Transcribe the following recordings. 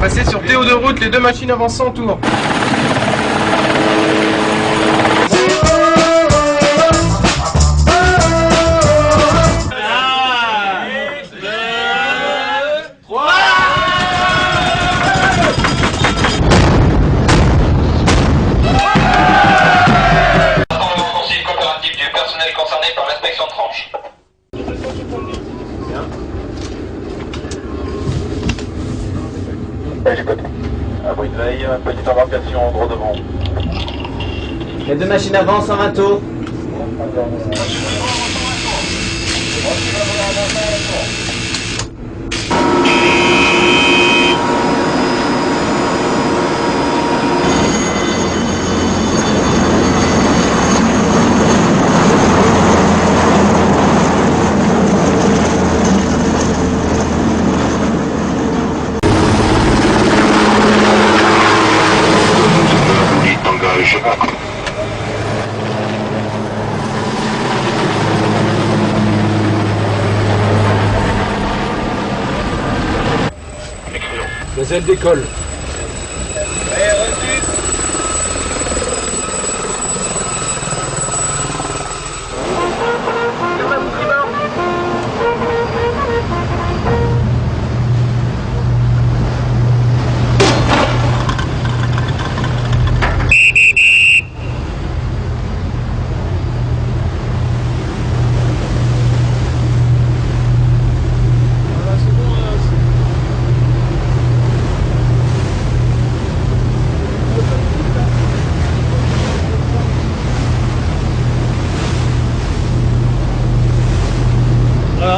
Passez sur Théo de route, les deux machines avancent en tour. J'écoute. Abri de veille, petite embarcation, gros devant. Les deux machines avancent en 20 tours. Les ailes décollent.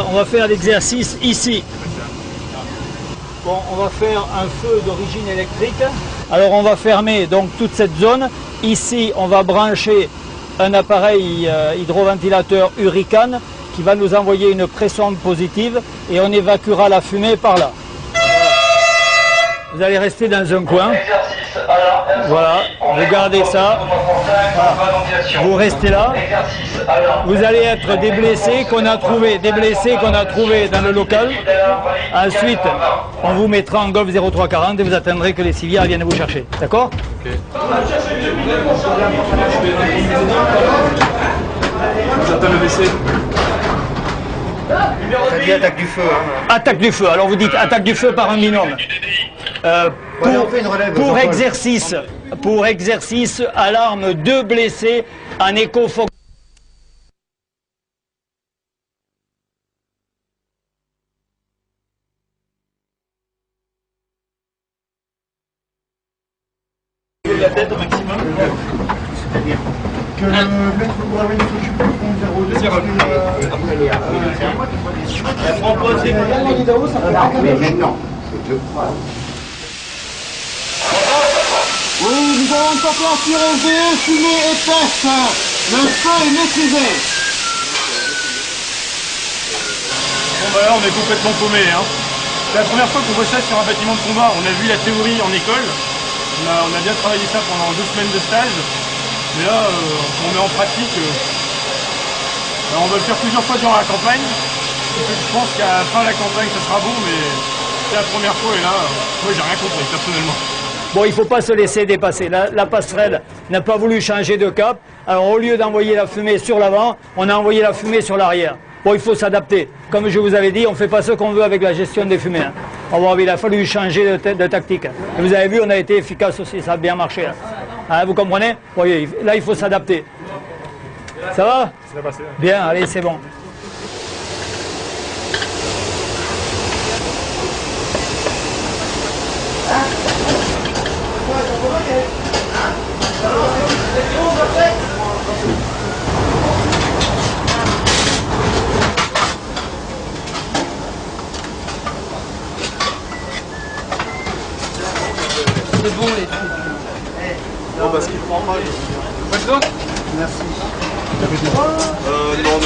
On va faire l'exercice ici. Bon, on va faire un feu d'origine électrique. Alors on va fermer donc toute cette zone. Ici, on va brancher un appareil hydroventilateur Hurricane qui va nous envoyer une pression positive et on évacuera la fumée par là. Vous allez rester dans un coin. Voilà, vous gardez ça. Voilà. Vous restez là. Vous allez être des blessés qu'on a trouvés dans le local. Ensuite, on vous mettra en Golf 0340 et vous attendrez que les civières viennent vous chercher. D'accord? J'attends le WC. Ça dit attaque du feu. Hein. Attaque du feu. Alors vous dites attaque du feu par un binôme. Pour exercice, alarme 2 blessés en écho-focus. La tête au maximum. C'est-à-dire que le mec vous avez une s'occupe du 02. Mais maintenant, je te crois. Oui, nous allons tenter un tir élevé, fumée épaisse. Le feu est maîtrisé. Bon bah là on est complètement paumé hein. C'est la première fois qu'on voit ça sur un bâtiment de combat. On a vu la théorie en école. On a bien travaillé ça pendant 2 semaines de stage. Mais là, on met en pratique. Alors on va le faire plusieurs fois durant la campagne. Je pense qu'à la fin de la campagne, ça sera bon, mais c'est la première fois et là, moi j'ai rien compris personnellement. Bon, il ne faut pas se laisser dépasser. La passerelle n'a pas voulu changer de cap. Alors au lieu d'envoyer la fumée sur l'avant, on a envoyé la fumée sur l'arrière. Bon, il faut s'adapter. Comme je vous avais dit, on ne fait pas ce qu'on veut avec la gestion des fumées. Hein. Alors, il a fallu changer de tactique. Et vous avez vu, on a été efficace aussi, ça a bien marché. Hein, vous comprenez? Oui, là, il faut s'adapter. Ça va? Ça va passer. Bien, allez, c'est bon. C'est bon les trucs. Non parce qu'il prend mal. Pas de l'autre? Merci. Non,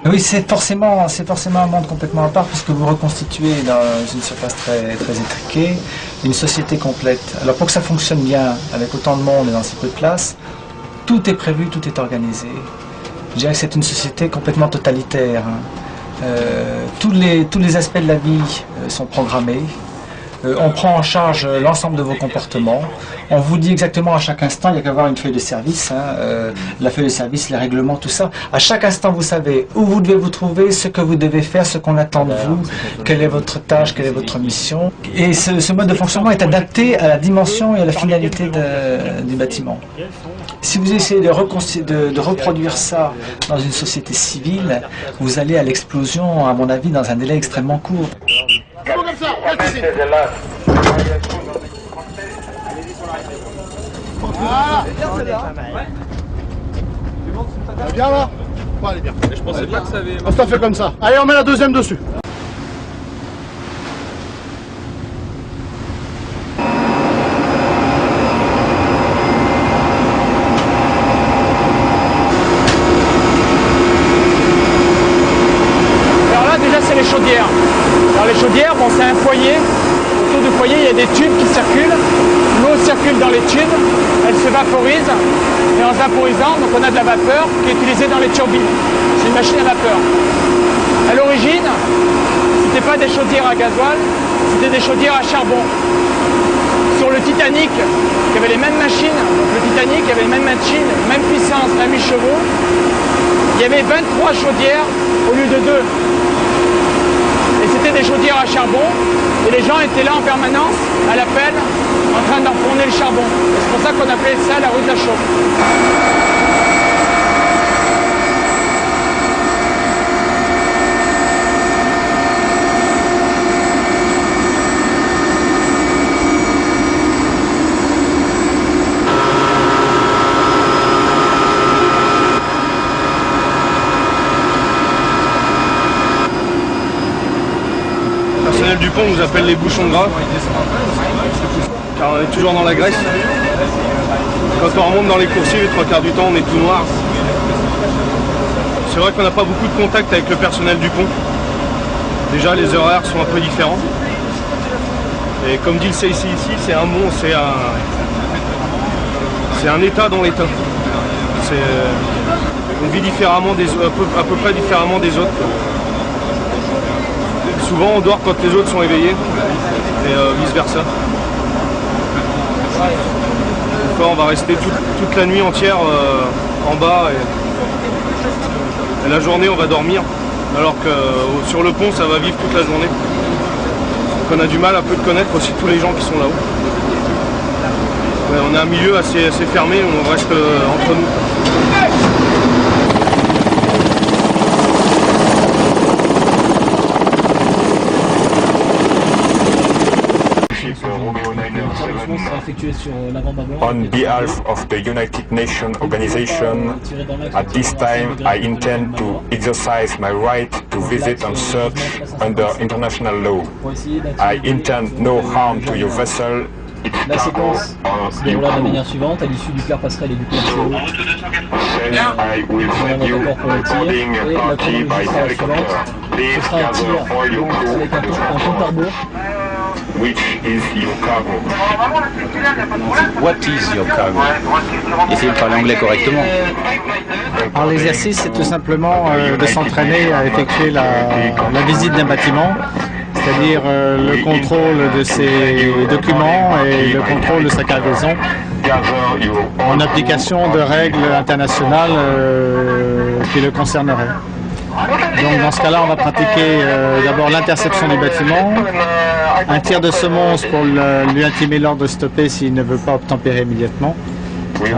Oui, c'est forcément un monde complètement à part puisque vous reconstituez dans une surface très, très étriquée une société complète. Alors pour que ça fonctionne bien, avec autant de monde et dans si peu de place, tout est prévu, tout est organisé. Je dirais que c'est une société complètement totalitaire. Tous les aspects de la vie sont programmés. On prend en charge l'ensemble de vos comportements. On vous dit exactement à chaque instant, il n'y a qu'à avoir une feuille de service, la feuille de service, les règlements, tout ça. À chaque instant, vous savez où vous devez vous trouver, ce que vous devez faire, ce qu'on attend de vous, quelle est votre tâche, quelle est votre mission. Et ce mode de fonctionnement est adapté à la dimension et à la finalité du bâtiment. Si vous essayez de reproduire ça dans une société civile, vous allez à l'explosion, à mon avis, dans un délai extrêmement court. Comme ça, reste ici. Voilà. Elle est bien là? Ouais, elle est bien. Je pensais pas que ça avait... On se fait comme ça. Allez, on met la deuxième dessus. Alors là, déjà, c'est les chaudières. Alors les chaudières, bon, c'est un foyer. Autour du foyer, il y a des tubes qui circulent. L'eau circule dans les tubes, elle se vaporise. Et en se vaporisant, donc on a de la vapeur qui est utilisée dans les turbines. C'est une machine à vapeur. À l'origine, c'était pas des chaudières à gasoil, c'était des chaudières à charbon. Sur le Titanic, qui avait les mêmes machines, donc le Titanic avait les mêmes machines, même puissance, 20 000 chevaux, il y avait 23 chaudières au lieu de 2. Et c'était des chaudières à charbon, et les gens étaient là en permanence, à la pelle, en train d'enfourner le charbon. Et c'est pour ça qu'on appelait ça la rue de la Chaux. Le personnel du pont nous appelle les bouchons gras, car on est toujours dans la graisse. Quand on remonte dans les coursiers, les 3 quarts du temps, on est tout noir. C'est vrai qu'on n'a pas beaucoup de contact avec le personnel du pont. Déjà, les horaires sont un peu différents. Et comme dit le CIC ici, c'est un monde, c'est un état dans l'état. On vit différemment à peu près différemment des autres. Souvent on dort quand les autres sont éveillés et vice versa. Des fois on va rester toute la nuit entière en bas et la journée on va dormir, alors que sur le pont ça va vivre toute la journée. Donc on a du mal un peu de connaître aussi tous les gens qui sont là-haut. On a un milieu assez fermé où on reste entre nous. On behalf of the United Nations Organization, at this time I intend to exercise my right to visit and search under international law. I intend no harm to your vessel. La séquence se déroulera de la manière suivante, à l'issue du quart passerelle et du PMCO. On a d'accord pour le tir, et la chronologie sera la suivante. Ce sera un tir avec un compte à rebours. Which is your cargo? What is your cargo? Essayez de parler anglais correctement. Alors l'exercice, c'est tout simplement de s'entraîner à effectuer la visite d'un bâtiment, c'est-à-dire le contrôle de ses documents et le contrôle de sa cargaison en application de règles internationales qui le concerneraient. Donc dans ce cas-là, on va pratiquer d'abord l'interception du bâtiment, un tir de semonce pour lui intimer l'ordre de stopper s'il ne veut pas obtempérer immédiatement.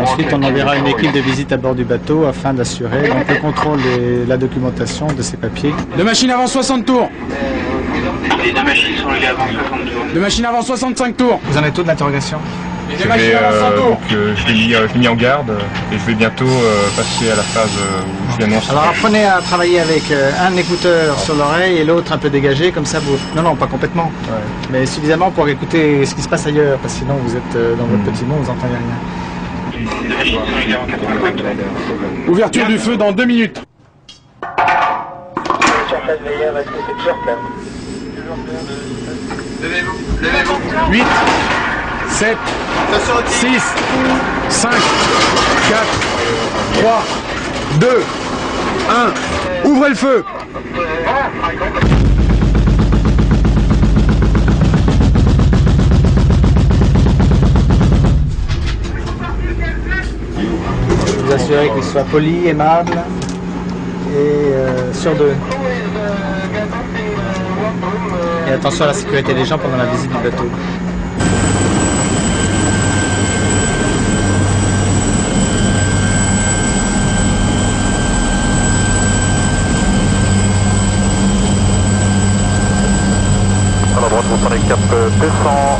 Ensuite, on enverra une équipe de visite à bord du bateau afin d'assurer le contrôle et la documentation de ses papiers. Deux machines avant 60 tours. Les 2 machines sont levées avant 60 tours. 2 machines avant 65 tours. Vous en êtes où de l'interrogation? Je l'ai mis en garde et je vais bientôt passer à la phase où je l'annonce. Alors apprenez à travailler avec un écouteur sur l'oreille et l'autre un peu dégagé, comme ça vous... Non, pas complètement, mais suffisamment pour écouter ce qui se passe ailleurs, parce que sinon vous êtes dans votre petit monde, vous n'entendez rien. Ouverture du feu dans 2 minutes. 8, 7, 6, 5, 4, 3, 2, 1. Ouvrez le feu. Vous assurez qu'il soit poli, aimable et sûr d'eux. Et attention à la sécurité des gens pendant la visite du bateau. À la droite, vous prenez cap 200,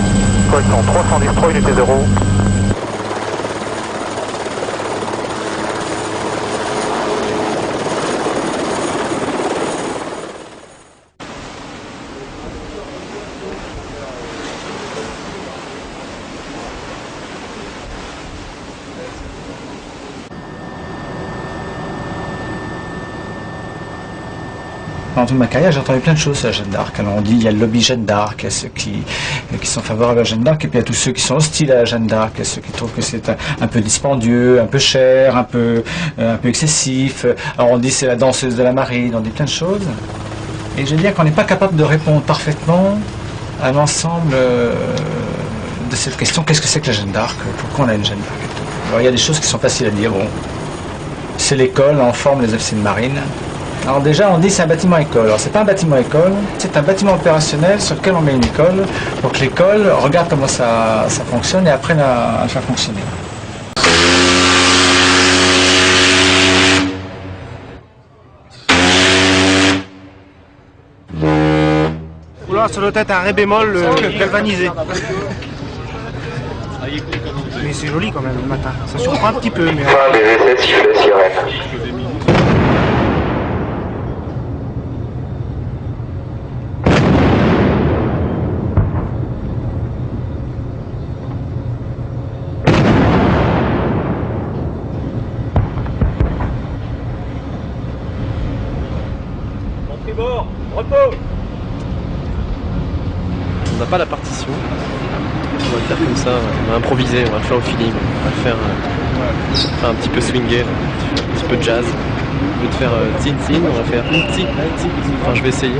correction 310, 3 unités 0. Pendant toute ma carrière, j'ai entendu plein de choses sur la Jeanne d'Arc. Alors on dit il y a le lobby Jeanne d'Arc, il y a ceux qui sont favorables à la Jeanne d'Arc, et puis il y a tous ceux qui sont hostiles à la Jeanne d'Arc, il y a ceux qui trouvent que c'est un peu dispendieux, un peu cher, un peu excessif. Alors on dit c'est la danseuse de la marine, on dit plein de choses. Et je veux dire qu'on n'est pas capable de répondre parfaitement à l'ensemble de cette question, qu'est-ce que c'est que la Jeanne d'Arc, pourquoi on a une Jeanne d'Arc et tout. Alors il y a des choses qui sont faciles à dire, bon, c'est l'école, on forme les officiers de marine. Alors déjà, on dit c'est un bâtiment école. Alors c'est pas un bâtiment école, c'est un bâtiment opérationnel sur lequel on met une école pour que l'école regarde comment ça fonctionne et apprenne à le faire fonctionner. Oula, ça doit être un ré bémol galvanisé. Mais c'est joli quand même le matin. Ça surprend un petit peu, mais... Fin des essais, sifflet, sirène. Tribord, repos. On n'a pas la partition. On va le faire comme ça, on va improviser, on va le faire au feeling, on va le faire un petit peu swinger, un petit peu jazz. Au lieu de faire tin tin, on va faire tin. Enfin, je vais essayer.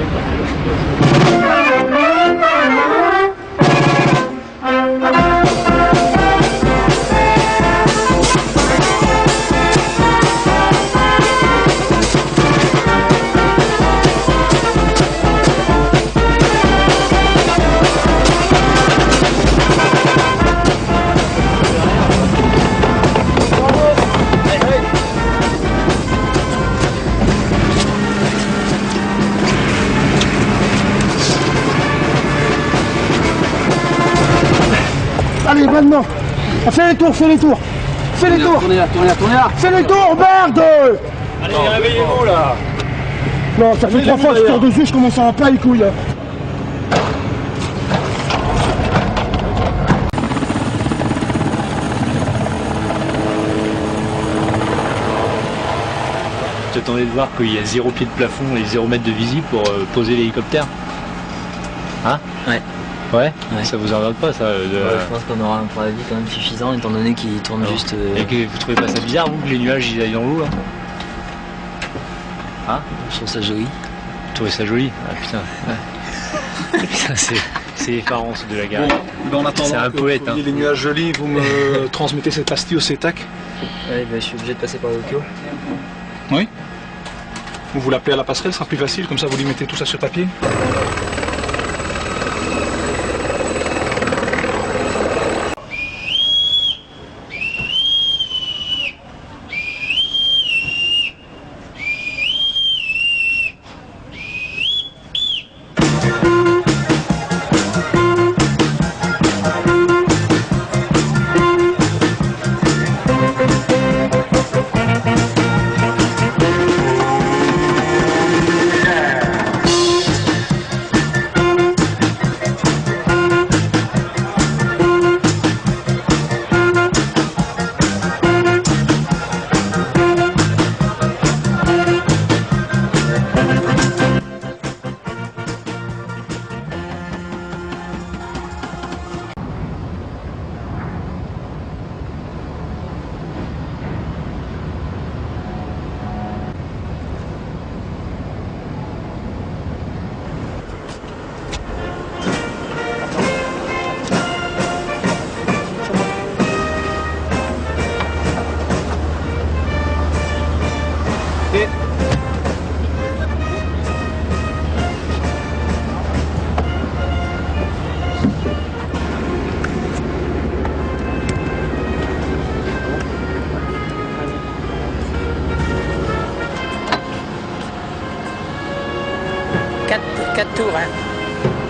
Allez, maintenant. Fais les tours, fais les tours. Fais les tours. Tournez là. Fais les tours, merde. Allez, réveillez-vous là. Non, ça fait 3 fois que je tourne dessus, je commence à en pas les couilles. J'attendais de voir qu'il y a 0 pied de plafond et 0 mètre de visible pour poser l'hélicoptère. Hein? Ouais. Ouais, ça vous emmerde pas ça Je pense qu'on aura un préavis quand même suffisant étant donné qu'il tourne juste... Et que vous trouvez pas ça bizarre vous que les nuages ils aillent dans l'eau là? Hein? Je trouve ça joli. Vous trouvez ça joli? Ah putain. Putain c'est effarant ce de la gare. Bon, en attendant c'est un que poète. vous voyez les nuages jolis, vous me transmettez cette pastille au CETAC? Ouais, bah, je suis obligé de passer par le Kyo. Oui. Vous l'appelez à la passerelle, ce sera plus facile, comme ça vous lui mettez tout ça sur papier.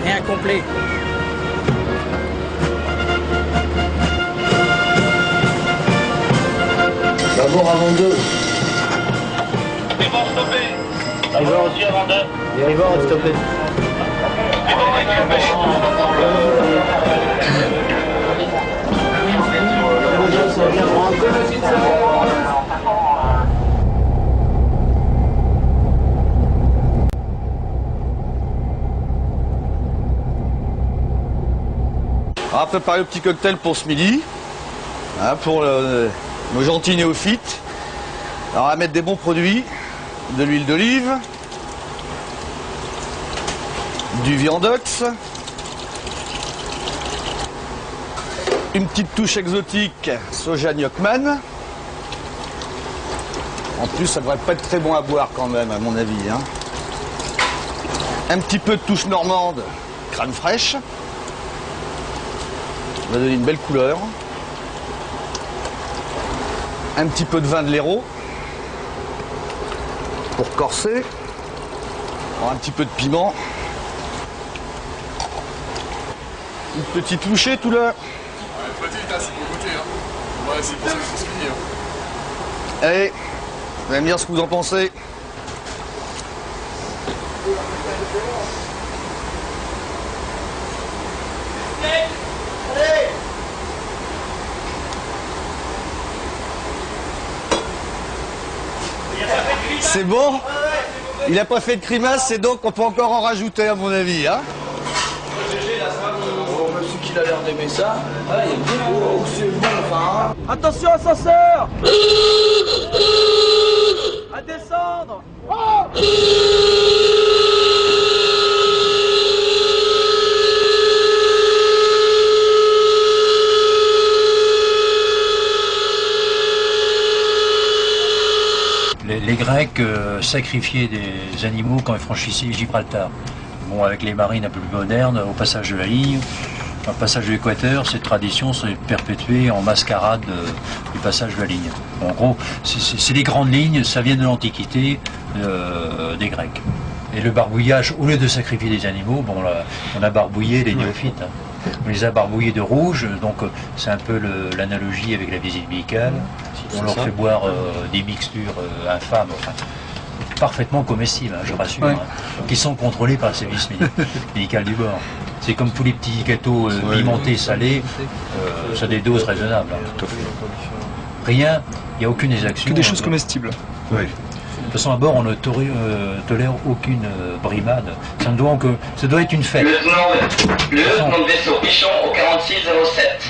et incomplet. D'abord avant deux. C'est bon, stoppé. Arrivant aussi avant deux. Et arrivant à stopper. On va préparer le petit cocktail pour ce midi, hein, pour nos gentils néophytes. Alors on va mettre des bons produits, de l'huile d'olive, du viandox, une petite touche exotique, soja Nyokman. En plus, ça devrait pas être très bon à boire quand même, à mon avis, hein. Un petit peu de touche normande, crème fraîche. Ça va donner une belle couleur. Un petit peu de vin de l'Hérault pour corser. Un petit peu de piment. Une petite louchée tout là. Petite, c'est pour goûter. Hein. Ouais, c'est pour ça que c'est fini. Hein. Allez, vous allez me dire ce que vous en pensez. C'est bon? Il n'a pas fait de grimace, c'est donc on peut encore en rajouter à mon avis. Hein? Celui qui a l'air d'aimer ça. Ah, il est beau, c'est bon, enfin. Attention ascenseur! À descendre! Les Grecs sacrifiaient des animaux quand ils franchissaient Gibraltar. Bon, avec les marines un peu plus modernes, au passage de la ligne, au passage de l'équateur, cette tradition s'est perpétuée en mascarade du passage de la ligne. En gros, c'est les grandes lignes, ça vient de l'Antiquité des Grecs. Et le barbouillage, au lieu de sacrifier des animaux, bon, là, on a barbouillé les néophytes. Hein. On les a barbouillés de rouge, donc c'est un peu l'analogie avec la visite médicale. On leur fait boire des mixtures infâmes, enfin, parfaitement comestibles, hein, je rassure, Ouais. hein, qui sont contrôlés par le service médical du bord. C'est comme tous les petits gâteaux pimentés, salés, ça a des doses raisonnables. Hein. Rien, il n'y a aucune exaction. Que des choses comestibles. Oui. De toute façon, à bord, on ne tolère aucune brimade. Ça doit être une fête. Lieutenant de vaisseau Pichon au 4607.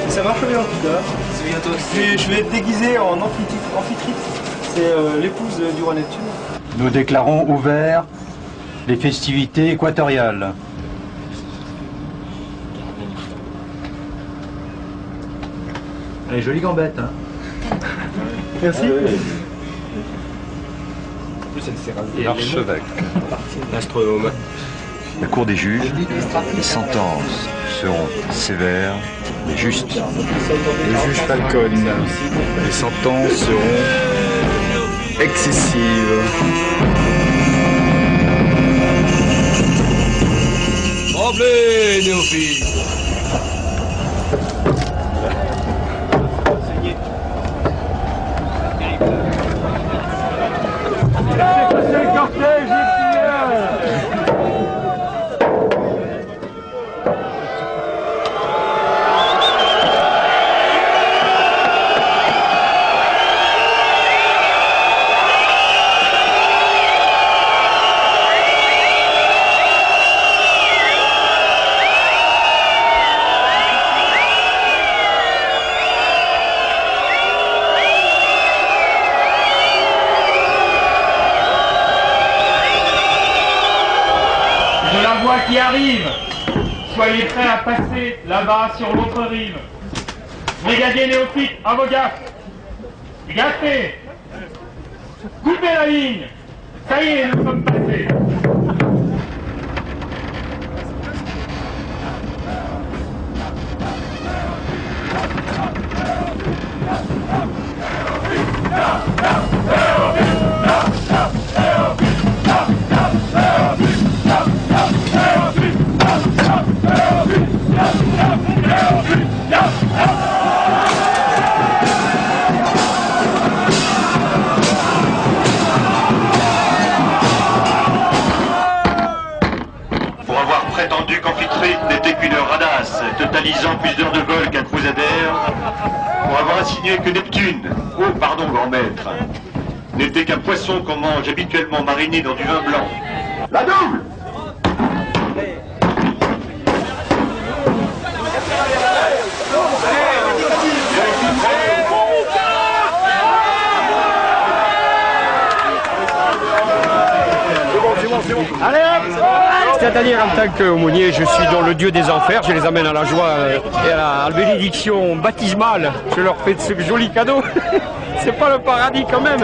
Ça marche bien en tout cas. Je vais être déguisé en amphitrite. C'est l'épouse du roi Neptune. Nous déclarons ouvert les festivités équatoriales. Allez, jolie gambette, hein. Merci. L'archevêque, l'astronome, la cour des juges, les sentences seront sévères mais justes. Le juge Falcon, les sentences seront excessives. Tremblez, néophytes. voit qui arrive. Soyez prêts à passer là-bas sur l'autre rive. Brigadier néophyte, à vos gaffes. Gaffez. Coupez la ligne. Ça y est, nous sommes passés. Pour avoir prétendu qu'Amphitrite n'était qu'une radasse, totalisant plus d'heures de vol qu'un crusadère, pour avoir insinué que Neptune, oh pardon grand maître, n'était qu'un poisson qu'on mange habituellement mariné dans du vin blanc. La double! Allez hop! C'est-à-dire en tant qu'aumônier, je suis dans le dieu des enfers, je les amène à la joie et à la bénédiction baptismale. Je leur fais de ce joli cadeau. C'est pas le paradis quand même.